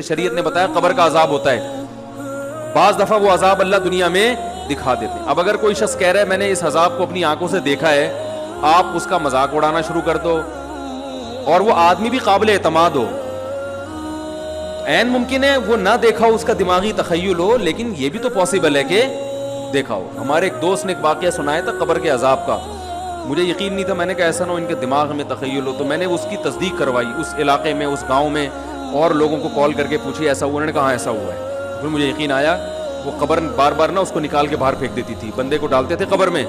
شریعت نے بتایا قبر کا عذاب ہوتا ہے, بعض دفعہ وہ عذاب اللہ دنیا میں دکھا دیتے ہیں. اب اگر کوئی شخص کہہ رہا ہے میں نے اس عذاب کو اپنی آنکھوں سے دیکھا ہے, آپ اس کا مذاق اڑانا شروع کر دو, اور وہ آدمی بھی قابل اعتماد ہو. عین ممکن ہے وہ نہ دیکھا ہو, اس کا دماغی تخیل ہو, لیکن یہ بھی تو پاسبل ہے کہ دیکھا ہو. ہمارے ایک دوست نے ایک واقعہ سنایا تھا قبر کے عذاب کا, مجھے یقین نہیں تھا, میں نے کہا ایسا نہ ہو ان کے دماغ میں تخیل ہو. تو میں نے اس کی تصدیق کروائی, اس علاقے میں, اس گاؤں میں, اور لوگوں کو کال کر کے پوچھی ایسا ہوا, انہوں نے کہا ہاں ایسا ہوا ہے. پھر مجھے یقین آیا. وہ قبر بار بار نا اس کو نکال کے باہر پھینک دیتی تھی, بندے کو ڈالتے تھے قبر میں.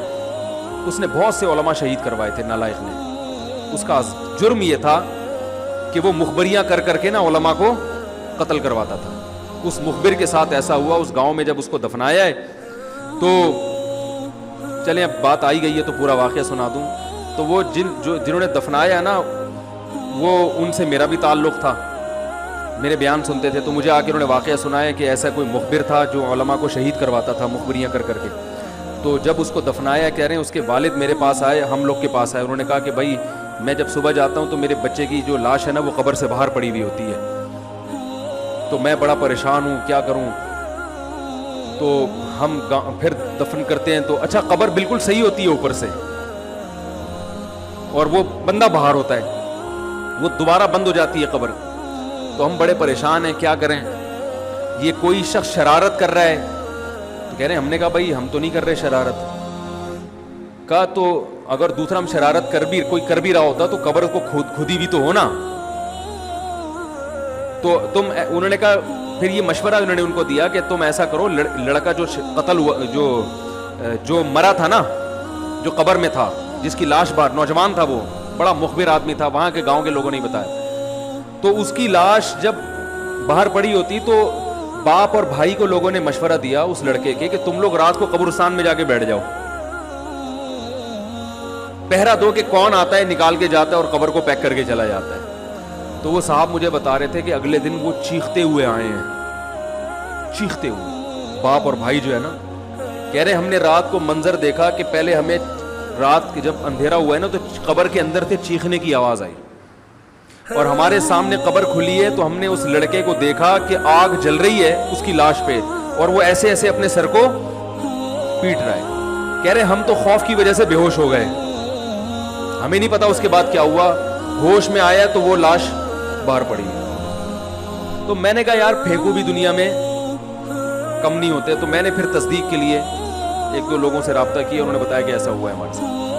اس نے بہت سے علماء شہید کروائے تھے نالائق نے. اس کا جرم یہ تھا کہ وہ مخبریاں کر کر کے نا علماء کو قتل کرواتا تھا. اس مخبر کے ساتھ ایسا ہوا. اس گاؤں میں جب اس کو دفنایا ہے تو چلیں اب بات آئی گئی ہے تو پورا واقعہ سنا دوں. تو وہ جنہوں نے دفنایا ہے نا, وہ ان سے میرا بھی تعلق تھا, میرے بیان سنتے تھے. تو مجھے آ کے انہوں نے واقعہ سنایا کہ ایسا کوئی مخبر تھا جو علماء کو شہید کرواتا تھا مخبریاں کر کر کے. تو جب اس کو دفنایا, کہہ رہے ہیں اس کے والد میرے پاس آئے, ہم لوگ کے پاس آئے. انہوں نے کہا کہ بھائی میں جب صبح جاتا ہوں تو میرے بچے کی جو لاش ہے نا وہ قبر سے باہر پڑی ہوئی ہوتی ہے, تو میں بڑا پریشان ہوں, کیا کروں. تو ہم پھر دفن کرتے ہیں تو اچھا قبر بالکل صحیح ہوتی ہے اوپر سے, اور وہ بندہ باہر ہوتا ہے, وہ دوبارہ بند ہو جاتی ہے قبر. تو ہم بڑے پریشان ہیں, کیا کریں. یہ کوئی شخص شرارت کر رہا ہے, تو کہہ رہے ہیں, ہم نے کہا بھائی ہم تو نہیں کر رہے شرارت. کہا تو اگر دوسرا ہم شرارت کوئی کر بھی رہا ہوتا تو قبر کو خود ہی بھی تو ہونا. تو انہوں نے کہا, پھر یہ مشورہ انہوں نے ان کو دیا کہ تم ایسا کرو, لڑکا جو قتل ہوا, جو مرا تھا نا, جو قبر میں تھا, جس کی لاش باہر, نوجوان تھا, وہ بڑا مخبر آدمی تھا, وہاں کے گاؤں کے لوگوں نے بتایا. تو اس کی لاش جب باہر پڑی ہوتی تو باپ اور بھائی کو لوگوں نے مشورہ دیا اس لڑکے کے کہ تم لوگ رات کو قبرستان میں جا کے بیٹھ جاؤ, پہرا دو کہ کون آتا ہے نکال کے جاتا ہے اور قبر کو پیک کر کے چلا جاتا ہے. تو وہ صاحب مجھے بتا رہے تھے کہ اگلے دن وہ چیختے ہوئے آئے ہیں, چیختے ہوئے, باپ اور بھائی جو ہے نا. کہہ رہے ہم نے رات کو منظر دیکھا کہ پہلے ہمیں رات جب اندھیرا ہوا ہے نا تو قبر کے اندر سے چیخنے کی آواز آئی, اور ہمارے سامنے قبر کھلی ہے تو ہم نے اس لڑکے کو دیکھا کہ آگ جل رہی ہے اس کی لاش پہ, اور وہ ایسے ایسے اپنے سر کو پیٹ رہا ہے. کہہ رہے ہم تو خوف کی وجہ سے بے ہوش ہو گئے, ہمیں نہیں پتا اس کے بعد کیا ہوا. ہوش میں آیا تو وہ لاش باہر پڑی. تو میں نے کہا یار پھینکو بھی دنیا میں کم نہیں ہوتے. تو میں نے پھر تصدیق کے لیے ایک دو لوگوں سے رابطہ کیا, انہوں نے بتایا کہ ایسا ہوا ہے ہمارے ساتھ.